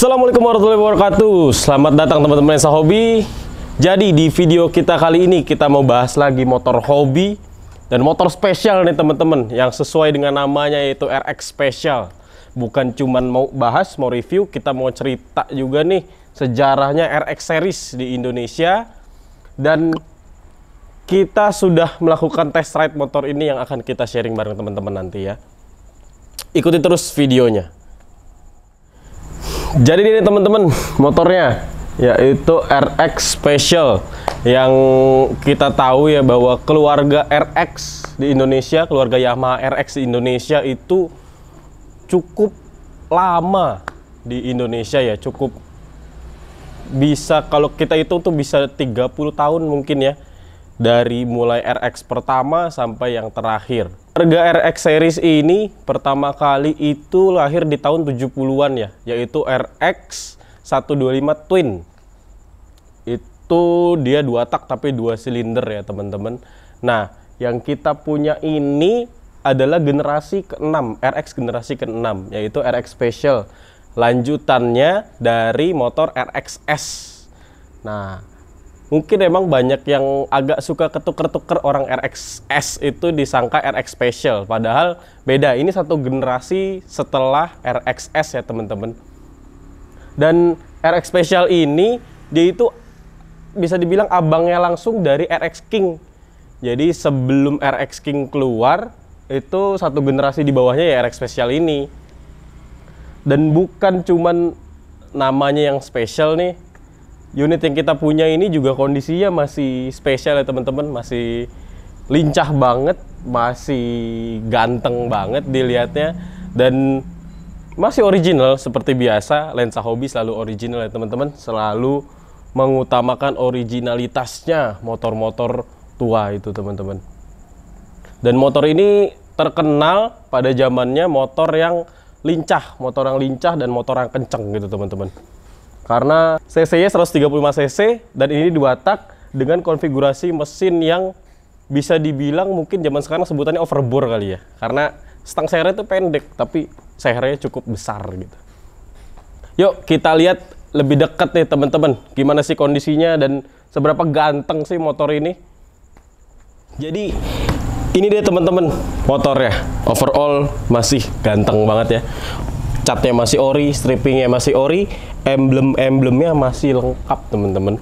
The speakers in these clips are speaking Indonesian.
Assalamualaikum warahmatullahi wabarakatuh. Selamat datang teman-teman Lensa Hobi. Jadi di video kita kali ini kita mau bahas lagi motor hobi dan motor spesial nih teman-teman, yang sesuai dengan namanya yaitu RX Special. Bukan cuman mau bahas, mau review, kita mau cerita juga nih sejarahnya RX series di Indonesia. Dan kita sudah melakukan test ride motor ini yang akan kita sharing bareng teman-teman nanti ya. Ikuti terus videonya. Jadi ini teman-teman motornya yaitu RX Special, yang kita tahu ya bahwa keluarga RX di Indonesia, keluarga Yamaha RX di Indonesia itu cukup lama di Indonesia ya, cukup bisa kalau kita itu tuh bisa 30 tahun mungkin ya, dari mulai RX pertama sampai yang terakhir. Harga RX series ini pertama kali itu lahir di tahun 70-an ya, yaitu RX 125 Twin. Itu dia 2 tak tapi 2 silinder ya teman-teman. Nah, yang kita punya ini adalah generasi ke-6, RX generasi ke-6, yaitu RX Special. Lanjutannya dari motor RXS. Nah, mungkin emang banyak yang agak suka ketuker-tuker orang RXS itu disangka RX Special, padahal beda. Ini satu generasi setelah RXS ya teman-teman. Dan RX Special ini dia itu bisa dibilang abangnya langsung dari RX King. Jadi sebelum RX King keluar itu satu generasi di bawahnya ya RX Special ini. Dan bukan cuman namanya yang spesial nih, unit yang kita punya ini juga kondisinya masih spesial ya teman-teman, masih lincah banget, masih ganteng banget dilihatnya, dan masih original seperti biasa. Lensa Hobi selalu original ya teman-teman, selalu mengutamakan originalitasnya motor-motor tua itu teman-teman. Dan motor ini terkenal pada zamannya motor yang lincah dan motor yang kenceng gitu teman-teman. Karena cc-nya 135 cc dan ini 2 tak dengan konfigurasi mesin yang bisa dibilang mungkin zaman sekarang sebutannya overbore kali ya. Karena stang sernya itu pendek tapi sernya cukup besar gitu. Yuk kita lihat lebih dekat nih teman-teman, gimana sih kondisinya dan seberapa ganteng sih motor ini. Jadi ini dia teman-teman motornya, overall masih ganteng banget ya. Catnya masih ori, strippingnya masih ori, emblem-emblemnya masih lengkap teman-teman.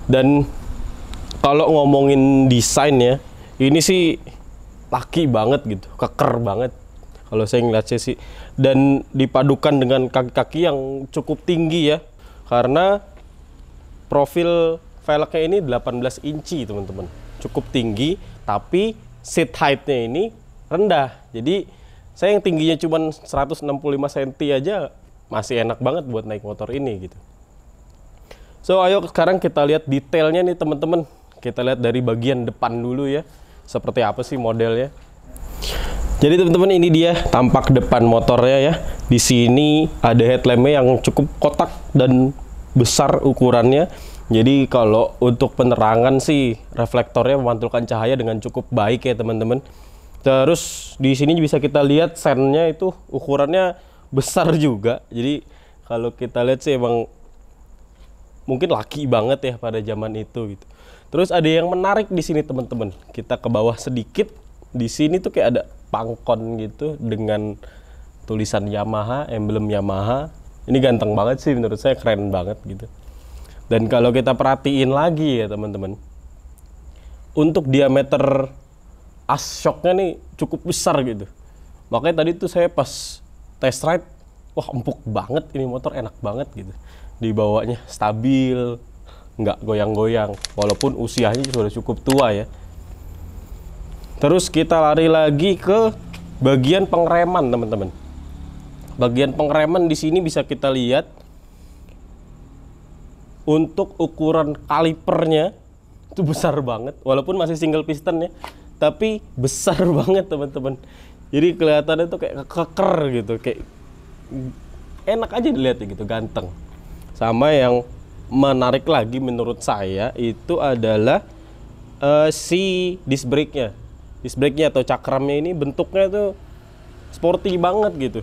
Dan kalau ngomongin desain ya, ini sih laki banget gitu, keker banget kalau saya ngeliatnya sih. Dan dipadukan dengan kaki-kaki yang cukup tinggi ya, karena profil velgnya ini 18 inci teman-teman, cukup tinggi, tapi seat height-nya ini rendah. Jadi saya yang tingginya cuma 165 cm aja masih enak banget buat naik motor ini gitu. So ayo sekarang kita lihat detailnya nih teman-teman. Kita lihat dari bagian depan dulu ya, seperti apa sih modelnya. Jadi teman-teman, ini dia tampak depan motornya ya. Di sini ada headlampnya yang cukup kotak dan besar ukurannya. Jadi kalau untuk penerangan sih reflektornya memantulkan cahaya dengan cukup baik ya teman-teman. Terus di sini bisa kita lihat sennya itu ukurannya besar juga. Jadi kalau kita lihat sih emang mungkin laki banget ya pada zaman itu gitu. Terus ada yang menarik di sini teman-teman. Kita ke bawah sedikit. Di sini tuh kayak ada pangkon gitu dengan tulisan Yamaha, emblem Yamaha. Ini ganteng banget sih menurut saya, keren banget gitu. Dan kalau kita perhatiin lagi ya teman-teman, untuk diameter as shocknya nih cukup besar gitu. Makanya tadi tuh saya pas test ride, wah empuk banget ini motor, enak banget gitu. Dibawanya stabil, nggak goyang-goyang, walaupun usianya sudah cukup tua ya. Terus kita lari lagi ke bagian pengereman, teman-teman. Bagian pengereman di sini bisa kita lihat untuk ukuran kalipernya itu besar banget, walaupun masih single piston ya, tapi besar banget teman-teman. Jadi kelihatannya tuh kayak keker gitu, kayak enak aja dilihat gitu, ganteng. Sama yang menarik lagi menurut saya itu adalah si disc brake-nya. Disc brake-nya atau cakramnya ini bentuknya tuh sporty banget gitu.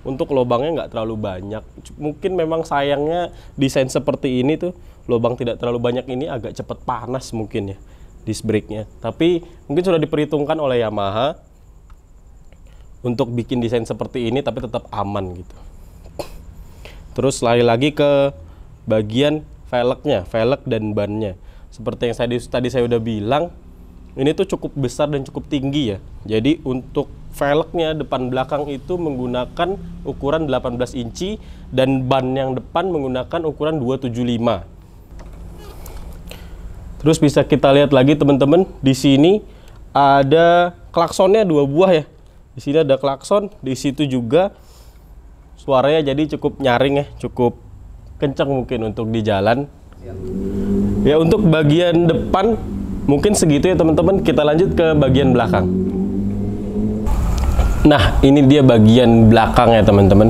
Untuk lubangnya nggak terlalu banyak. Mungkin memang sayangnya desain seperti ini tuh lubang tidak terlalu banyak ini agak cepat panas mungkin ya disc brake-nya. Tapi mungkin sudah diperhitungkan oleh Yamaha untuk bikin desain seperti ini tapi tetap aman gitu. Terus lagi ke bagian velgnya, velg dan bannya. Seperti yang tadi saya udah bilang, ini tuh cukup besar dan cukup tinggi ya. Jadi untuk velgnya depan belakang itu menggunakan ukuran 18 inci dan ban yang depan menggunakan ukuran 275. Terus bisa kita lihat lagi teman-teman, di sini ada klaksonnya 2 buah ya. Di sini ada klakson, di situ juga suaranya jadi cukup nyaring ya, cukup kencang mungkin untuk di jalan. Ya untuk bagian depan mungkin segitu ya teman-teman. Kita lanjut ke bagian belakang. Nah, ini dia bagian belakang ya teman-teman.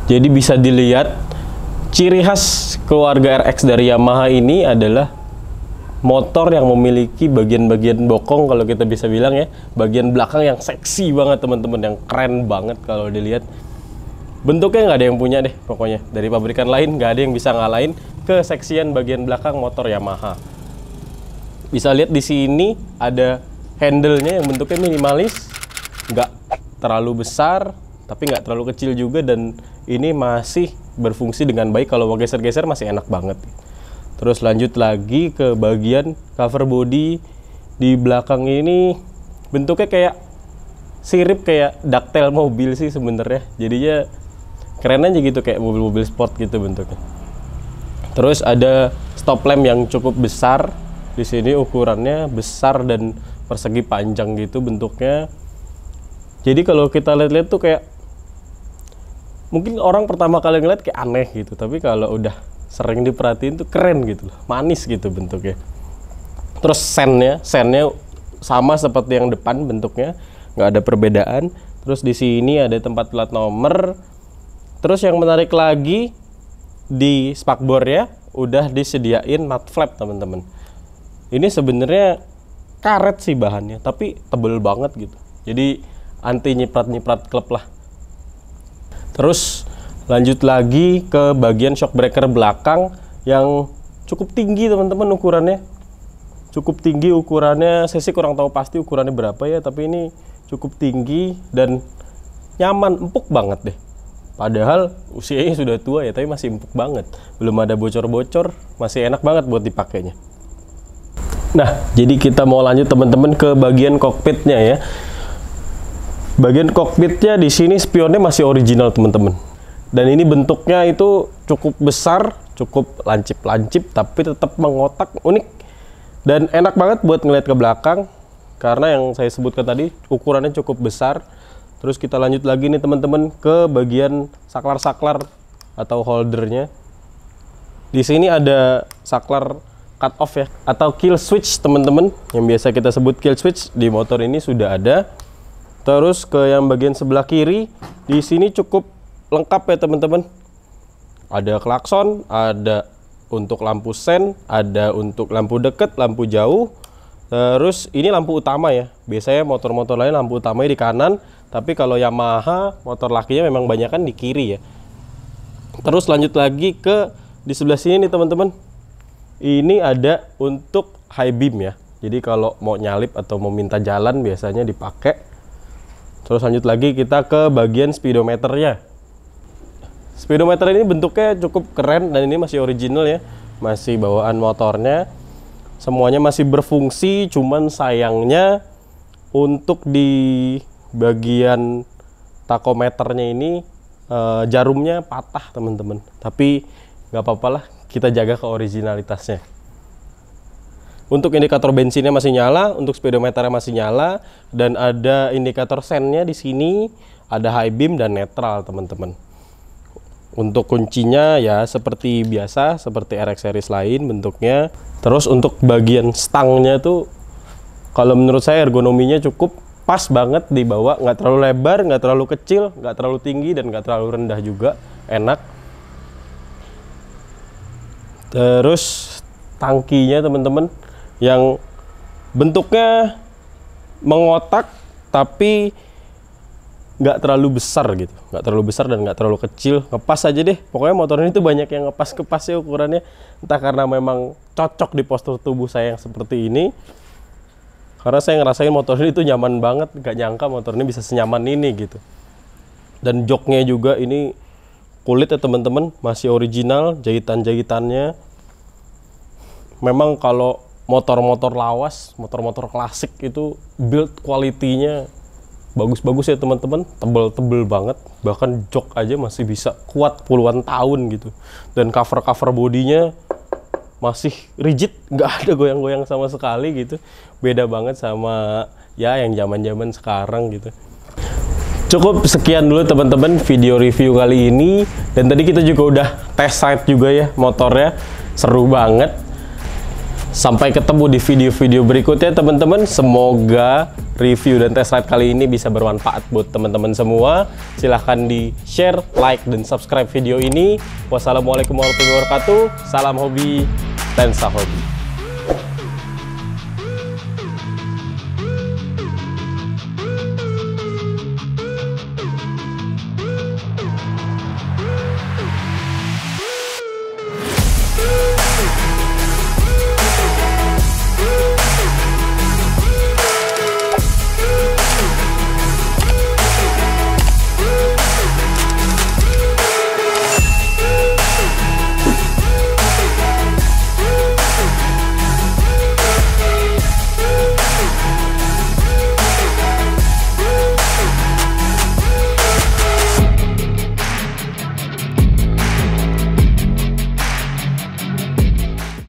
Jadi bisa dilihat ciri khas keluarga RX dari Yamaha ini adalah motor yang memiliki bagian-bagian bokong, kalau kita bisa bilang ya, bagian belakang yang seksi banget teman-teman, yang keren banget kalau dilihat. Bentuknya nggak ada yang punya deh pokoknya, dari pabrikan lain nggak ada yang bisa ngalahin keseksian bagian belakang motor Yamaha. Bisa lihat di sini ada handle-nya yang bentuknya minimalis, nggak terlalu besar tapi nggak terlalu kecil juga, dan ini masih berfungsi dengan baik. Kalau mau geser-geser masih enak banget. Terus lanjut lagi ke bagian cover body. Di belakang ini bentuknya kayak sirip, kayak daktel mobil sih sebenarnya. Jadinya keren aja gitu, kayak mobil-mobil sport gitu bentuknya. Terus ada stop lamp yang cukup besar. Di sini ukurannya besar dan persegi panjang gitu bentuknya. Jadi kalau kita lihat-lihat tuh kayak mungkin orang pertama kali ngeliat kayak aneh gitu, tapi kalau udah sering diperhatiin tuh keren gitu loh, manis gitu bentuknya. Terus sennya sama seperti yang depan bentuknya, nggak ada perbedaan. Terus di sini ada tempat plat nomor. Terus yang menarik lagi, di spakbor ya udah disediain mat flap teman-teman. Ini sebenarnya karet sih bahannya, tapi tebel banget gitu. Jadi anti nyiprat-nyiprat klep lah. Terus lanjut lagi ke bagian shock breaker belakang yang cukup tinggi teman-teman ukurannya. Cukup tinggi ukurannya, saya sih kurang tahu pasti ukurannya berapa ya, tapi ini cukup tinggi dan nyaman, empuk banget deh. Padahal usianya sudah tua ya, tapi masih empuk banget. Belum ada bocor-bocor, masih enak banget buat dipakainya. Nah, jadi kita mau lanjut teman-teman ke bagian kokpitnya ya. Bagian kokpitnya di sini spionnya masih original teman-teman. Dan ini bentuknya itu cukup besar, cukup lancip-lancip, tapi tetap mengotak, unik. Dan enak banget buat ngeliat ke belakang, karena yang saya sebutkan tadi ukurannya cukup besar. Terus kita lanjut lagi nih teman-teman ke bagian saklar-saklar atau holdernya. Di sini ada saklar cut off ya, atau kill switch teman-teman, yang biasa kita sebut kill switch, di motor ini sudah ada. Terus ke yang bagian sebelah kiri, di sini cukup lengkap ya teman-teman. Ada klakson, ada untuk lampu sen, ada untuk lampu deket, lampu jauh. Terus ini lampu utama ya. Biasanya motor-motor lain lampu utamanya di kanan, tapi kalau Yamaha motor lakinya memang banyakan di kiri ya. Terus lanjut lagi ke di sebelah sini nih teman-teman. Ini ada untuk high beam ya. Jadi kalau mau nyalip atau mau minta jalan biasanya dipakai. Terus lanjut lagi kita ke bagian speedometernya. Speedometer ini bentuknya cukup keren dan ini masih original ya, masih bawaan motornya. Semuanya masih berfungsi, cuman sayangnya untuk di bagian takometernya ini jarumnya patah teman-teman. Tapi nggak apa-apa lah, kita jaga keoriginalitasnya. Untuk indikator bensinnya masih nyala, untuk speedometernya masih nyala, dan ada indikator sennya di sini, ada high beam dan netral, teman-teman. Untuk kuncinya ya seperti biasa, seperti RX series lain bentuknya. Terus untuk bagian stangnya tuh, kalau menurut saya ergonominya cukup pas banget dibawa, nggak terlalu lebar, nggak terlalu kecil, nggak terlalu tinggi, dan nggak terlalu rendah juga, enak. Terus tangkinya teman-teman, yang bentuknya mengotak tapi nggak terlalu besar gitu, nggak terlalu besar dan nggak terlalu kecil, ngepas aja deh. Pokoknya motor ini tuh banyak yang ngepas ya ukurannya, entah karena memang cocok di postur tubuh saya yang seperti ini, karena saya ngerasain motor ini tuh nyaman banget, nggak nyangka motor ini bisa senyaman ini gitu. Dan joknya juga ini kulit ya teman-teman, masih original, jahitan-jahitannya. Memang kalau motor-motor lawas, motor-motor klasik itu build quality-nya bagus-bagus ya teman-teman, tebel-tebel banget, bahkan jok aja masih bisa kuat puluhan tahun gitu. Dan cover bodinya masih rigid, nggak ada goyang-goyang sama sekali gitu. Beda banget sama ya yang zaman-zaman sekarang gitu. Cukup sekian dulu teman-teman video review kali ini, dan tadi kita juga udah test ride juga ya motornya, seru banget. Sampai ketemu di video-video berikutnya teman-teman. Semoga review dan test ride kali ini bisa bermanfaat buat teman-teman semua. Silahkan di share, like, dan subscribe video ini. Wassalamualaikum warahmatullahi wabarakatuh. Salam hobi dan sah hobi.